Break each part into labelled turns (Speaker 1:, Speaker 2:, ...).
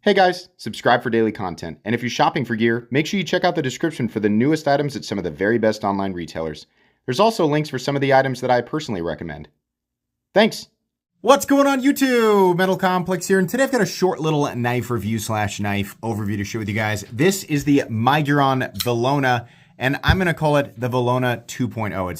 Speaker 1: Hey guys, subscribe for daily content. And if you're shopping for gear, make sure you check out the description for the newest items at some of the very best online retailers. There's also links for some of the items that I personally recommend. Thanks!
Speaker 2: What's going on YouTube? Metal Complex here, and today I've got a short little knife review slash knife overview to share with you guys. This is the Miguron Velona, and I'm gonna call it the Velona 2.0.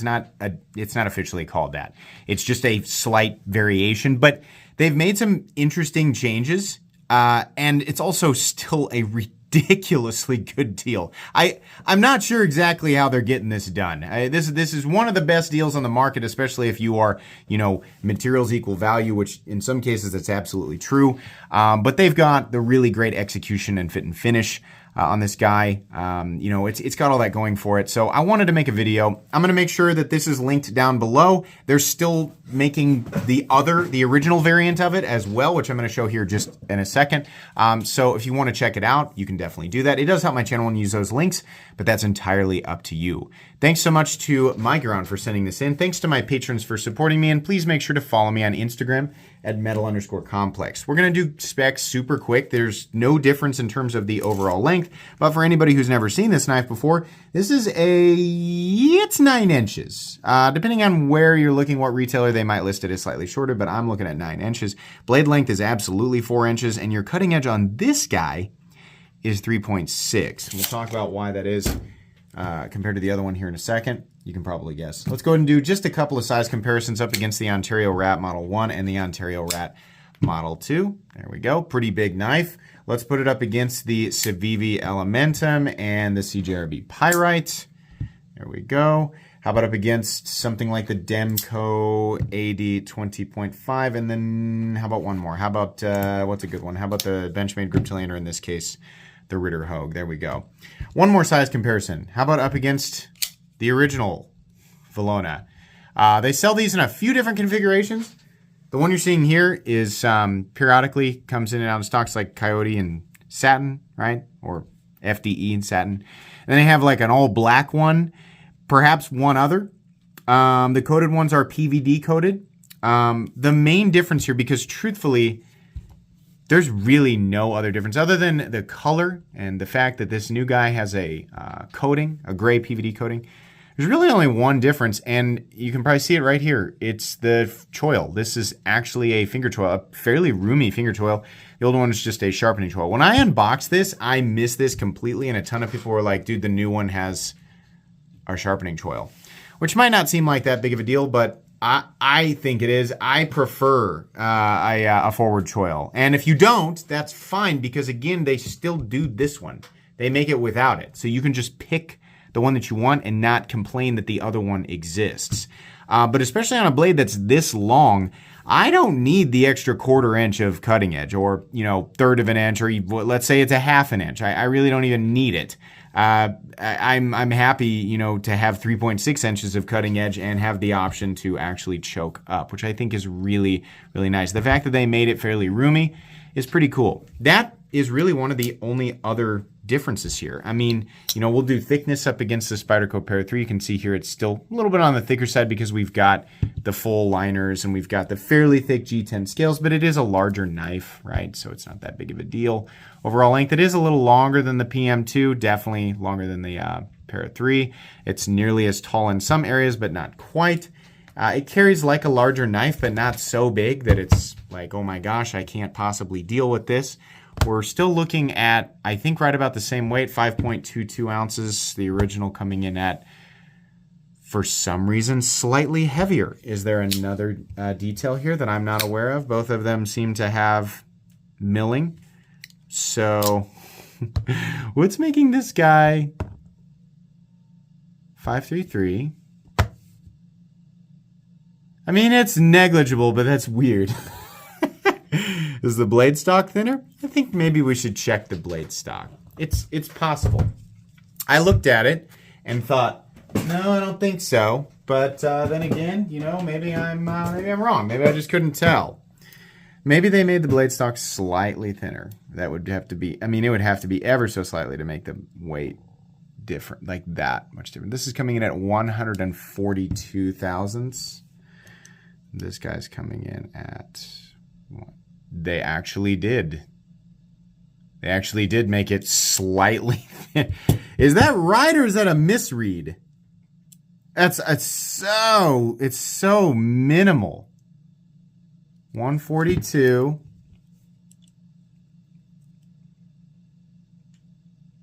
Speaker 2: It's not officially called that. It's just a slight variation, but they've made some interesting changes, and it's also still a ridiculously good deal. I'm not sure exactly how they're getting this done. This is one of the best deals on the market, especially if you are, materials equal value, which in some cases that's absolutely true. But they've got the really great execution and fit and finish on this guy. It's got all that going for it. So I wanted to make a video. I'm going to make sure that this is linked down below. They're still making the original variant of it as well, which I'm going to show here just in a second. So if you want to check it out, you can definitely do that. It does help my channel when you use those links, but that's entirely up to you. Thanks so much to Miguron for sending this in. Thanks to my patrons for supporting me, and please make sure to follow me on Instagram at metal_complex. We're going to do specs super quick. There's no difference in terms of the overall length, but for anybody who's never seen this knife before, this is it's 9 inches. Depending on where you're looking, what retailer, they might list it as slightly shorter, but I'm looking at 9 inches. Blade length is absolutely 4 inches, and your cutting edge on this guy is 3.6. We'll talk about why that is compared to the other one here in a second. You can probably guess. Let's go ahead and do just a couple of size comparisons up against the Ontario Rat Model 1 and the Ontario Rat Model 2. There we go. Pretty big knife. Let's put it up against the Civivi Elementum and the CJRB Pyrite. There we go. How about up against something like the Demco AD 20.5? And then how about one more? How about, what's a good one? How about the Benchmade Grip Cylinder, in this case, the Ritter Hogue? There we go. One more size comparison. How about up against the original Velona? They sell these in a few different configurations. The one you're seeing here is periodically comes in and out of stocks, like Coyote and Satin, right? Or FDE and Satin. And then they have like an all black one, perhaps one other. The coated ones are PVD coated. The main difference here, because truthfully, there's really no other difference other than the color and the fact that this new guy has a coating, a gray PVD coating. There's really only one difference, and you can probably see it right here. It's the choil. This is actually a finger choil, a fairly roomy finger choil. The old one is just a sharpening choil. When I unboxed this, I missed this completely, and a ton of people were like, dude, the new one has our sharpening choil, which might not seem like that big of a deal, but I think it is. I prefer a forward choil. And if you don't, that's fine, because again, they still do this one. They make it without it. So you can just pick the one that you want and not complain that the other one exists. But especially on a blade that's this long, I don't need the extra 1/4 inch of cutting edge, or 1/3 of an inch, or let's say it's a 1/2 an inch. I really don't even need it. I'm happy, to have 3.6 inches of cutting edge and have the option to actually choke up, which I think is really, really nice. The fact that they made it fairly roomy is pretty cool. That is really one of the only other differences here. I mean, we'll do thickness up against the Spyderco Para 3. You can see here it's still a little bit on the thicker side because we've got the full liners and we've got the fairly thick G10 scales, but it is a larger knife, right? So it's not that big of a deal. Overall length, it is a little longer than the PM2, definitely longer than the Para 3. It's nearly as tall in some areas, but not quite. It carries like a larger knife, but not so big that it's like, oh my gosh, I can't possibly deal with this. We're still looking at, I think, right about the same weight, 5.22 ounces. The original coming in at, for some reason, slightly heavier. Is there another detail here that I'm not aware of? Both of them seem to have milling. So what's making this guy 533? I mean, it's negligible, but that's weird. Is the blade stock thinner? I think maybe we should check the blade stock. It's possible. I looked at it and thought, no, I don't think so. But then again, maybe I'm wrong. Maybe I just couldn't tell. Maybe they made the blade stock slightly thinner. That would have to be, it would have to be ever so slightly to make the weight different, like that much different. This is coming in at 142 thousandths. This guy's coming in at what? They actually did They actually did make it slightly thin. Is that right or is that a misread? It's so minimal. 142.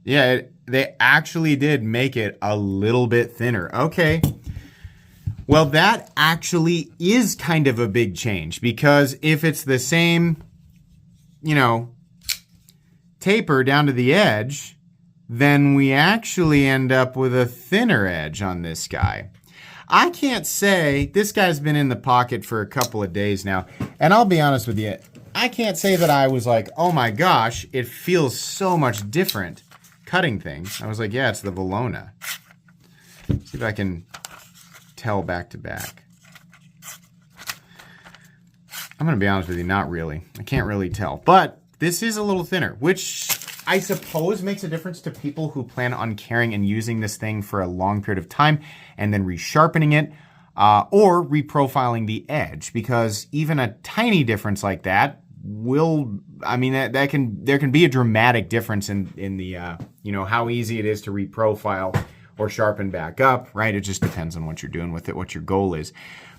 Speaker 2: Yeah, they actually did make it a little bit thinner. Okay. Well, that actually is kind of a big change, because if it's the same, taper down to the edge, then we actually end up with a thinner edge on this guy. I can't say, this guy's been in the pocket for a couple of days now, and I'll be honest with you, I can't say that I was like, oh my gosh, it feels so much different cutting things. I was like, yeah, it's the Velona. See if I can tell back to back. I'm going to be honest with you, not really. I can't really tell. But this is a little thinner, which I suppose makes a difference to people who plan on carrying and using this thing for a long period of time and then resharpening it or reprofiling the edge, because even a tiny difference like that there can be a dramatic difference in the how easy it is to reprofile or sharpen back up, right? It just depends on what you're doing with it, what your goal is.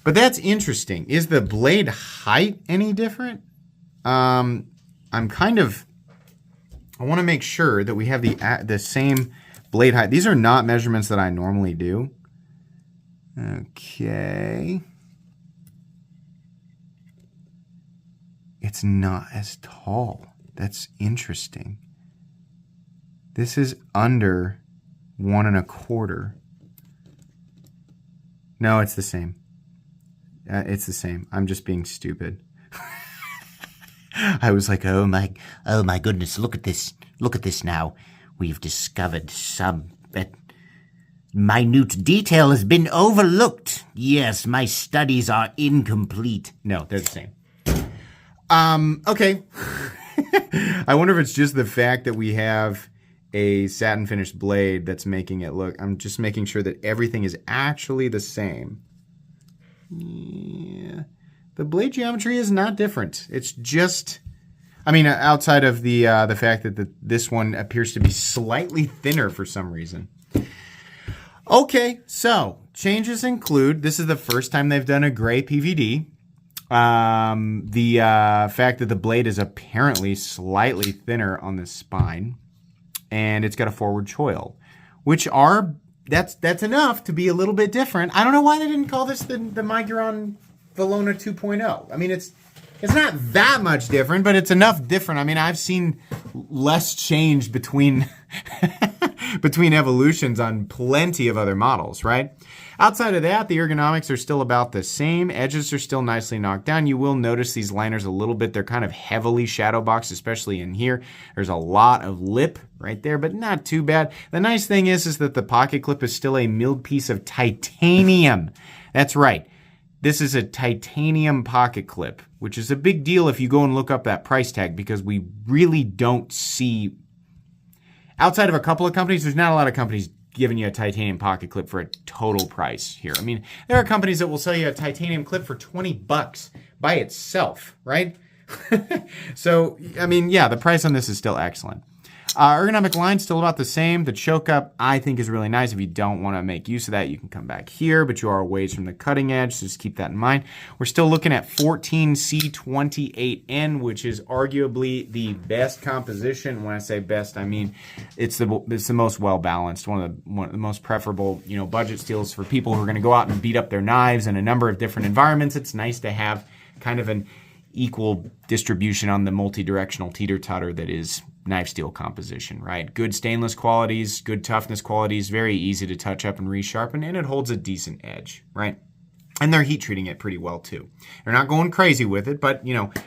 Speaker 2: But that's interesting. Is the blade height any different? I want to make sure that we have the same blade height. These are not measurements that I normally do. Okay. It's not as tall. That's interesting. This is under 1 1/4. No, it's the same. It's the same. I'm just being stupid. I was like, oh my goodness, look at this. Look at this now. We've discovered some minute detail has been overlooked. Yes, my studies are incomplete. No, they're the same. Okay. I wonder if it's just the fact that we have a satin finished blade that's making it look. I'm just making sure that everything is actually the same. Yeah. The blade geometry is not different. It's just, outside of the fact that this one appears to be slightly thinner for some reason. Okay, so changes include, this is the first time they've done a gray PVD. The fact that the blade is apparently slightly thinner on the spine, and it's got a forward choil, that's enough to be a little bit different. I don't know why they didn't call this the Miguron Velona 2.0. It's not that much different, but it's enough different. I've seen less change between between evolutions on plenty of other models, right? Outside of that, the ergonomics are still about the same. Edges are still nicely knocked down. You will notice these liners a little bit. They're kind of heavily shadow boxed, especially in here. There's a lot of lip right there, but not too bad. The nice thing is that the pocket clip is still a milled piece of titanium. That's right. This is a titanium pocket clip, which is a big deal if you go and look up that price tag, because we really don't see, outside of a couple of companies, there's not a lot of companies giving you a titanium pocket clip for a total price here. There are companies that will sell you a titanium clip for $20 by itself, right? So, the price on this is still excellent. Ergonomic line still about the same. The choke up, I think, is really nice. If you don't want to make use of that, you can come back here, but you are a ways from the cutting edge, so just keep that in mind. We're still looking at 14C28N, which is arguably the best composition. When I say best, I mean it's the most well balanced, one of the most preferable, budget steels for people who are going to go out and beat up their knives in a number of different environments. It's nice to have kind of an equal distribution on the multi-directional teeter-totter that is knife steel composition, right? Good stainless qualities, good toughness qualities, very easy to touch up and resharpen, and it holds a decent edge, right? And they're heat treating it pretty well too. They're not going crazy with it, but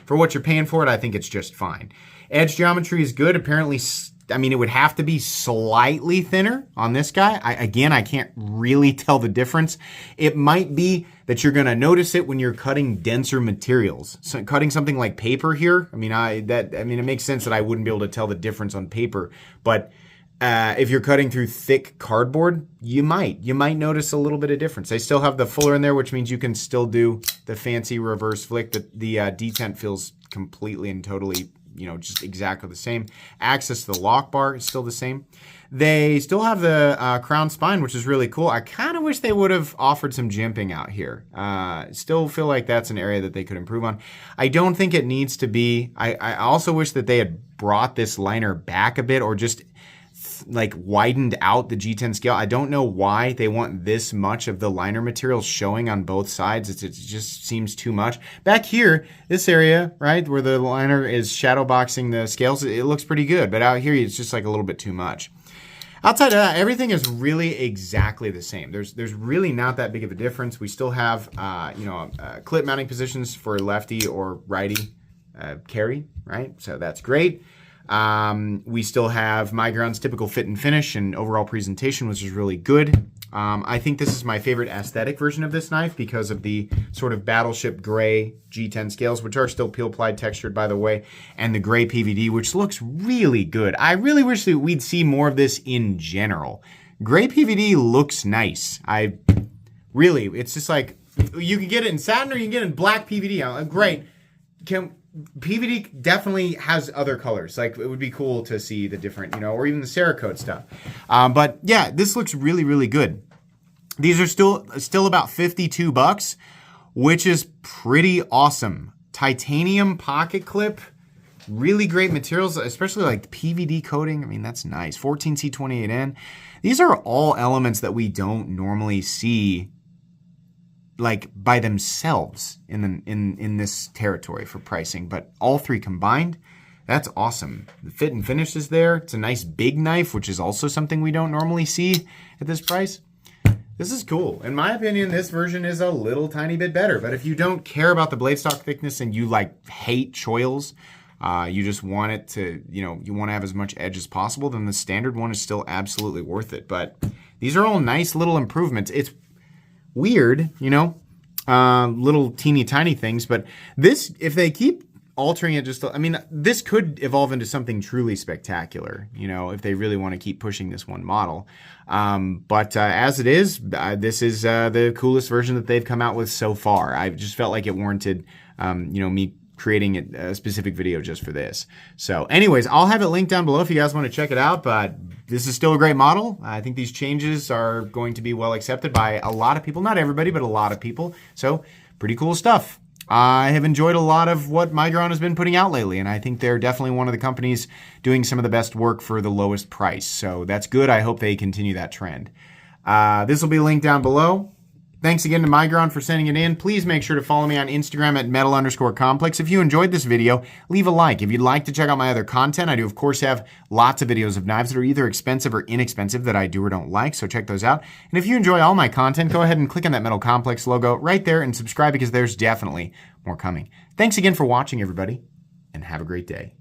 Speaker 2: for what you're paying for it, I think it's just fine. Edge geometry is good. Apparently, it would have to be slightly thinner on this guy. I can't really tell the difference. It might be that you're going to notice it when you're cutting denser materials. So cutting something like paper here, it makes sense that I wouldn't be able to tell the difference on paper. But if you're cutting through thick cardboard, you might notice a little bit of difference. They still have the fuller in there, which means you can still do the fancy reverse flick. The detent feels completely and totally just exactly the same. Access to the lock bar is still the same. They still have the crown spine, which is really cool. I kind of wish they would have offered some jimping out here. Still feel like that's an area that they could improve on. I don't think it needs to be. I also wish that they had brought this liner back a bit or just like widened out the G10 scale. I don't know why they want this much of the liner material showing on both sides. It just seems too much. Back here, this area, right, where the liner is shadow boxing the scales, it looks pretty good. But out here, it's just like a little bit too much. Outside of that, everything is really exactly the same. There's really not that big of a difference. We still have, clip mounting positions for lefty or righty carry, right? So that's great. We still have Miguron's typical fit and finish and overall presentation, which is really good. I think this is my favorite aesthetic version of this knife because of the sort of battleship gray G10 scales, which are still peel-plied textured, by the way, and the gray PVD, which looks really good. I really wish that we'd see more of this in general. Gray PVD looks nice. It's just like, you can get it in satin or you can get it in black PVD. Great. PVD definitely has other colors. Like, it would be cool to see the different, or even the Cerakote stuff. But yeah, this looks really, really good. These are still about $52, which is pretty awesome. Titanium pocket clip, really great materials, especially like the PVD coating. I mean, that's nice. 14C28N. These are all elements that we don't normally see like by themselves in this territory for pricing, but all three combined, that's awesome. The fit and finish is there. It's a nice big knife, which is also something we don't normally see at this price. This is cool. In my opinion, this version is a little tiny bit better, but if you don't care about the blade stock thickness and you like hate choils, you just want it to, you want to have as much edge as possible, then the standard one is still absolutely worth it. But these are all nice little improvements. It's weird, little teeny tiny things, but this, if they keep altering it this could evolve into something truly spectacular, if they really want to keep pushing this one model. But as it is, this is the coolest version that they've come out with so far. I just felt like it warranted, me creating a specific video just for this. So anyways, I'll have it linked down below if you guys want to check it out, but this is still a great model. I think these changes are going to be well accepted by a lot of people, not everybody, but a lot of people. So pretty cool stuff. I have enjoyed a lot of what Miguron has been putting out lately, and I think they're definitely one of the companies doing some of the best work for the lowest price. So that's good. I hope they continue that trend. This will be linked down below. Thanks again to Miguron for sending it in. Please make sure to follow me on Instagram at metal_complex. If you enjoyed this video, leave a like. If you'd like to check out my other content, I do, of course, have lots of videos of knives that are either expensive or inexpensive that I do or don't like, so check those out. And if you enjoy all my content, go ahead and click on that Metal Complex logo right there and subscribe because there's definitely more coming. Thanks again for watching, everybody, and have a great day.